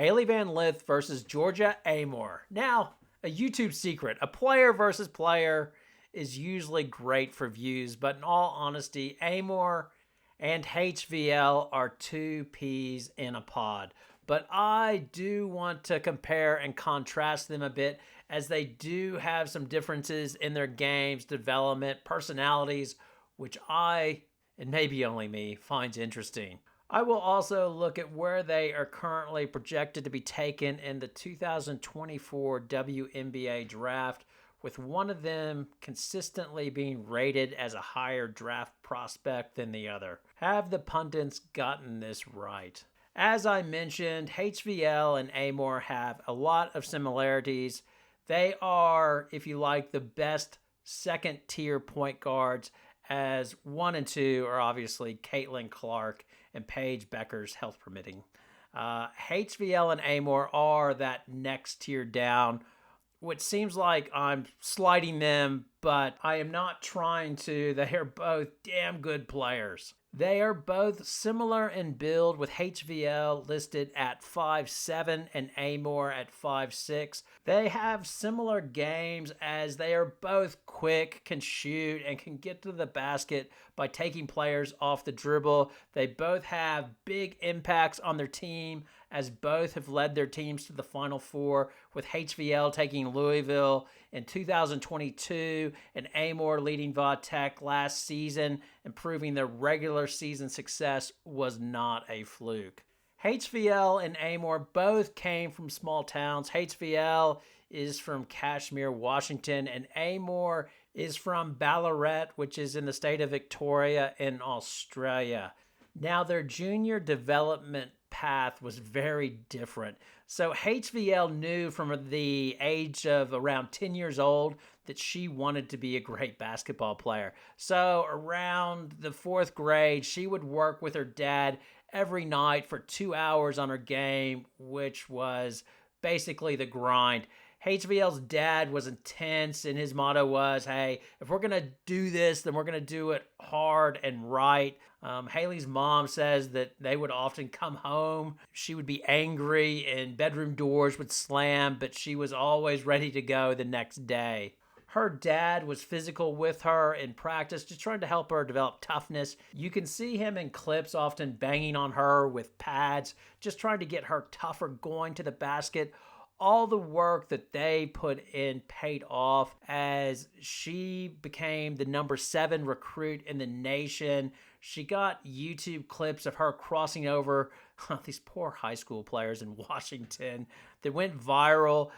Halley Van Lith versus Georgia Amoore. Now, a YouTube secret. A player versus player is usually great for views, but in all honesty, Amore and HVL are two peas in a pod. But I do want to compare and contrast them a bit, as they do have some differences in their games, development, personalities, which I, and maybe only me, finds interesting. I will also look at where they are currently projected to be taken in the 2024 WNBA draft, with one of them consistently being rated as a higher draft prospect than the other. Have the pundits gotten this right? As I mentioned, HVL and Amore have a lot of similarities. They are, if you like, the best second tier point guards, as 1 and 2 are obviously Caitlin Clark and Paige Becker's, health permitting. HVL and Amore are that next tier down, which seems like I'm sliding them, but I am not trying to. They are both damn good players. They are both similar in build, with HVL listed at 5'7" and Amore at 5'6". They have similar games, as they are both quick, can shoot, and can get to the basket by taking players off the dribble. They both have big impacts on their team, as both have led their teams to the Final Four, with HVL taking Louisville in 2022 and Amore leading Va-Tech last season, and proving their regular season success was not a fluke. HVL and Amore both came from small towns. HVL is from Kashmir, Washington, and Amore is from Ballarat, which is in the state of Victoria in Australia. Now, their junior development path was very different. So HVL knew from the age of around 10 years old that she wanted to be a great basketball player. So around the 4th grade, she would work with her dad every night for 2 hours on her game, which was basically the grind. HVL's dad was intense, and his motto was, hey, if we're going to do this, then we're going to do it hard and right. Haley's mom says that they would often come home. She would be angry and bedroom doors would slam, but she was always ready to go the next day. Her dad was physical with her in practice, just trying to help her develop toughness. You can see him in clips often banging on her with pads, just trying to get her tougher going to the basket. All the work that they put in paid off, as she became the number 7 recruit in the nation. She got YouTube clips of her crossing over these poor high school players in Washington that went viral.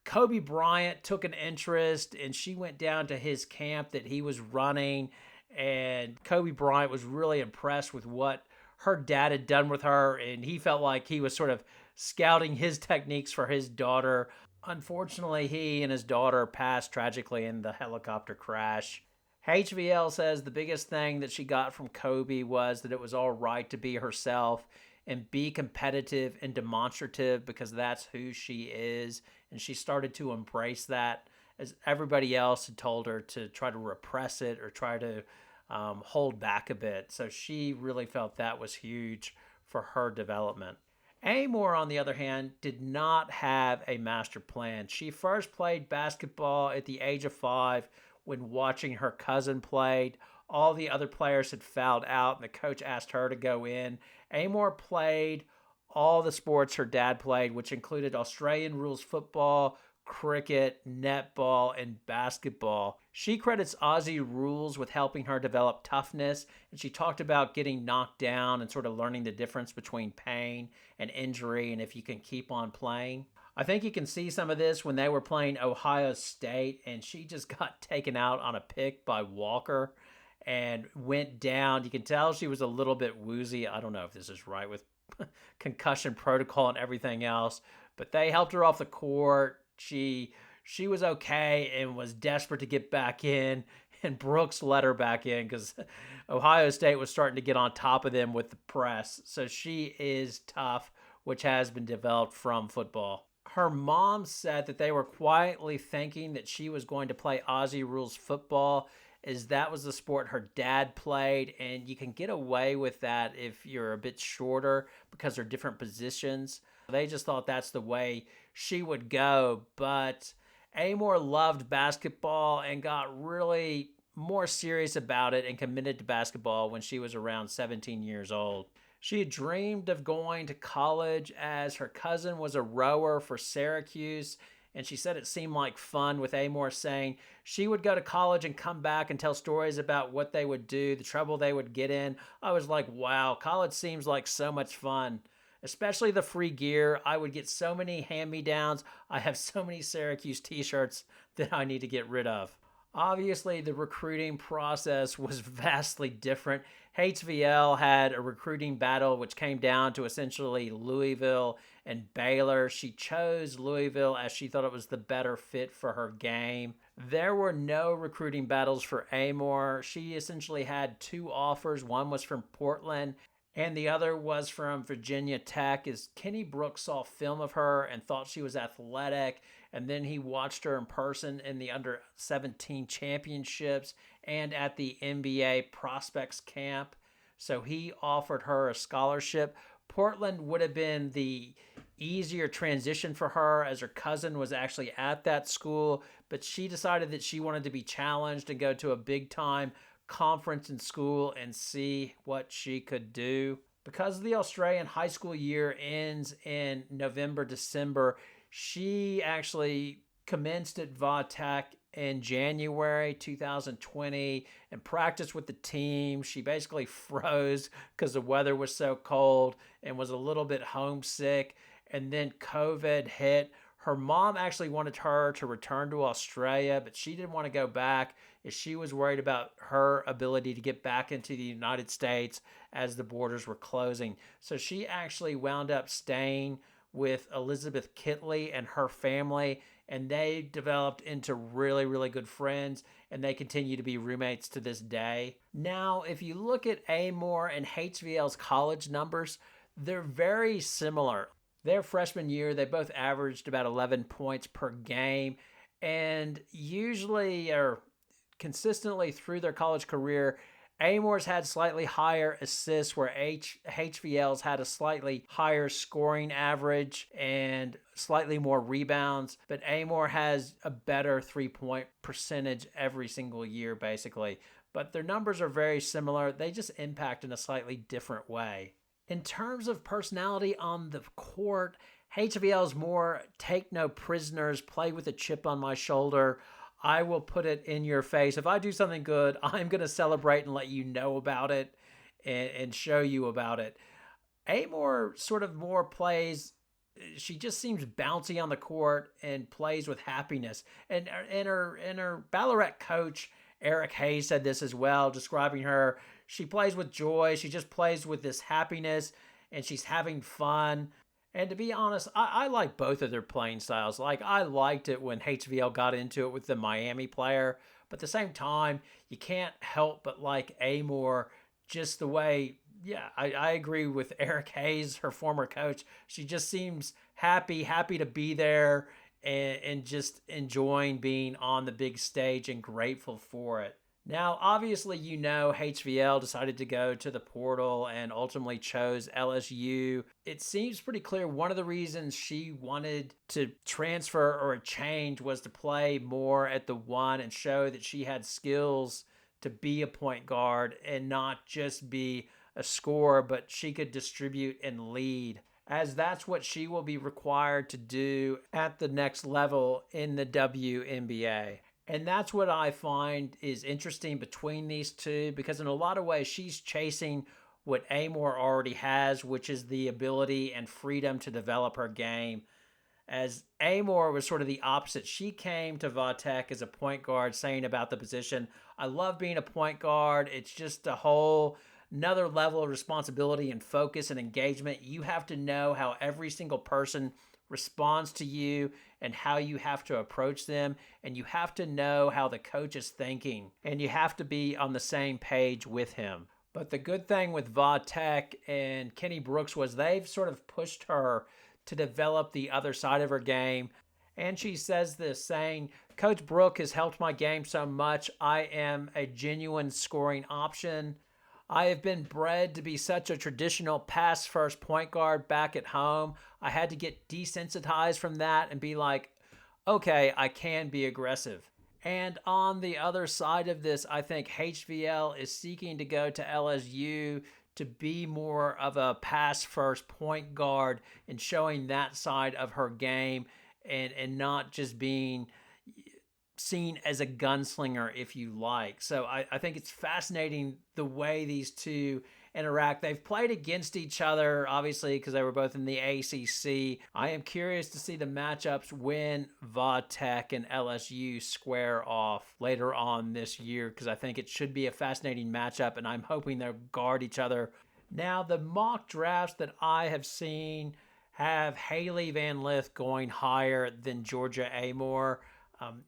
Kobe Bryant took an interest, and she went down to his camp that he was running, and Kobe Bryant was really impressed with what her dad had done with her, and he felt like he was sort of scouting his techniques for his daughter. Unfortunately, he and his daughter passed tragically in the helicopter crash. HVL says the biggest thing that she got from Kobe was that it was all right to be herself and be competitive and demonstrative, because that's who she is. And she started to embrace that, as everybody else had told her to try to repress it or try to hold back a bit. So she really felt that was huge for her development. Amore, on the other hand, did not have a master plan. She first played basketball at the age of 5 when watching her cousin played. All the other players had fouled out, and the coach asked her to go in. Amore played all the sports her dad played, which included Australian rules football, cricket, netball, and basketball. She credits Aussie rules with helping her develop toughness, and she talked about getting knocked down and sort of learning the difference between pain and injury, and if you can keep on playing. I think you can see some of this when they were playing Ohio State, and she just got taken out on a pick by Walker and went down. You can tell she was a little bit woozy. I don't know if this is right with concussion protocol and everything else, but they helped her off the court. She was okay and was desperate to get back in, and Brooks let her back in because Ohio State was starting to get on top of them with the press. So she is tough, which has been developed from football. Her mom said that they were quietly thinking that she was going to play Aussie rules football, as that was the sport her dad played, and you can get away with that if you're a bit shorter because they're different positions. They just thought that's the way she would go. But Amore loved basketball and got really more serious about it and committed to basketball when she was around 17 years old. She had dreamed of going to college as her cousin was a rower for Syracuse, and she said it seemed like fun, with Amore saying she would go to college and come back and tell stories about what they would do, the trouble they would get in. I was like, wow, college seems like so much fun, especially the free gear. I would get so many hand-me-downs. I have so many Syracuse t-shirts that I need to get rid of. Obviously, the recruiting process was vastly different. HVL had a recruiting battle which came down to essentially Louisville and Baylor. She chose Louisville as she thought it was the better fit for her game. There were no recruiting battles for Amore. She essentially had two offers. One was from Portland and the other was from Virginia Tech. As Kenny Brooks saw film of her and thought she was athletic, and then he watched her in person in the under-17 championships and at the NBA prospects camp. So he offered her a scholarship. Portland would have been the easier transition for her, as her cousin was actually at that school, but she decided that she wanted to be challenged and go to a big-time conference in school and see what she could do. Because the Australian high school year ends in November, December, she actually commenced at Va-Tech in January 2020 and practiced with the team. She basically froze because the weather was so cold and was a little bit homesick. And then COVID hit. Her mom actually wanted her to return to Australia, but she didn't want to go back as she was worried about her ability to get back into the United States as the borders were closing. So she actually wound up staying with Elizabeth Kitley and her family, and they developed into really, really good friends, and they continue to be roommates to this day. Now, if you look at Amore and HVL's college numbers, they're very similar. Their freshman year, they both averaged about 11 points per game, and usually or consistently through their college career, Amore's had slightly higher assists, where HVL's had a slightly higher scoring average and slightly more rebounds, but Amore has a better three-point percentage every single year, basically. But their numbers are very similar. They just impact in a slightly different way. In terms of personality on the court, HVL's more take no prisoners, play with a chip on my shoulder. I will put it in your face. If I do something good, I'm going to celebrate and let you know about it and show you about it. Amore sort of more plays, she just seems bouncy on the court and plays with happiness. And her Ballarat coach, Eric Hayes, said this as well, describing her. She plays with joy. She just plays with this happiness, and she's having fun. And to be honest, I like both of their playing styles. Like, I liked it when HVL got into it with the Miami player, but at the same time, you can't help but like Amore just the way, I agree with Eric Hayes, her former coach. She just seems happy to be there and just enjoying being on the big stage and grateful for it. Now, obviously, HVL decided to go to the portal and ultimately chose LSU. It seems pretty clear one of the reasons she wanted to transfer or a change was to play more at the one and show that she had skills to be a point guard and not just be a scorer, but she could distribute and lead, as that's what she will be required to do at the next level in the WNBA. And that's what I find is interesting between these two, because in a lot of ways, she's chasing what Amore already has, which is the ability and freedom to develop her game. As Amore was sort of the opposite. She came to Va-Tech as a point guard, saying about the position, I love being a point guard. It's just a whole another level of responsibility and focus and engagement. You have to know how every single person responds to you and how you have to approach them, and you have to know how the coach is thinking, and you have to be on the same page with him. But the good thing with Va-Tech and Kenny Brooks was they've sort of pushed her to develop the other side of her game. And she says this, saying, Coach Brooke has helped my game so much. I am a genuine scoring option. I have been bred to be such a traditional pass-first point guard back at home. I had to get desensitized from that and be like, okay, I can be aggressive. And on the other side of this, I think HVL is seeking to go to LSU to be more of a pass first point guard and showing that side of her game, and not just being seen as a gunslinger, if you like. So I think it's fascinating the way these two interact. They've played against each other, obviously, because they were both in the ACC. I am curious to see the matchups when Va Tech and LSU square off later on this year, because I think it should be a fascinating matchup, and I'm hoping they'll guard each other. Now, the mock drafts that I have seen have Halley Van Lith going higher than Georgia Amoore.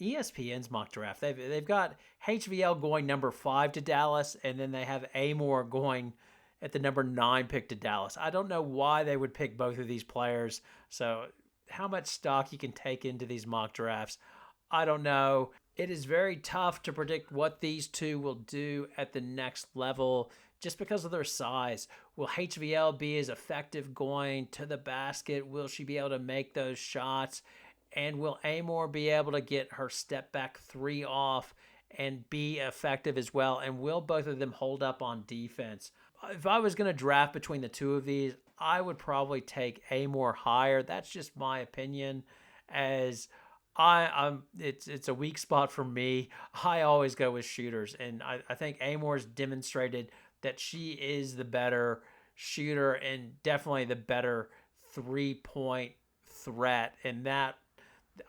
ESPN's mock draft, they've got HVL going number 5 to Dallas, and then they have Amore going at the number 9 pick to Dallas. I don't know why they would pick both of these players. So how much stock you can take into these mock drafts, I don't know. It is very tough to predict what these two will do at the next level just because of their size. Will HVL be as effective going to the basket? Will she be able to make those shots? And will Amore be able to get her step back 3 off and be effective as well? And will both of them hold up on defense? If I was going to draft between the two of these, I would probably take Amore higher. That's just my opinion, as it's a weak spot for me. I always go with shooters, and I think Amore's demonstrated that she is the better shooter and definitely the better 3-point threat, and that,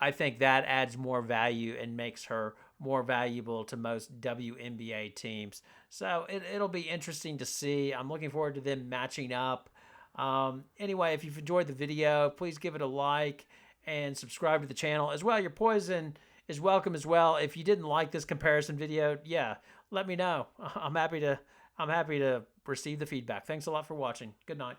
I think that adds more value and makes her more valuable to most WNBA teams. So it'll be interesting to see. I'm looking forward to them matching up. Anyway, if you've enjoyed the video, please give it a like and subscribe to the channel as well. Your poison is welcome as well. If you didn't like this comparison video, yeah, let me know. I'm happy to receive the feedback. Thanks a lot for watching. Good night.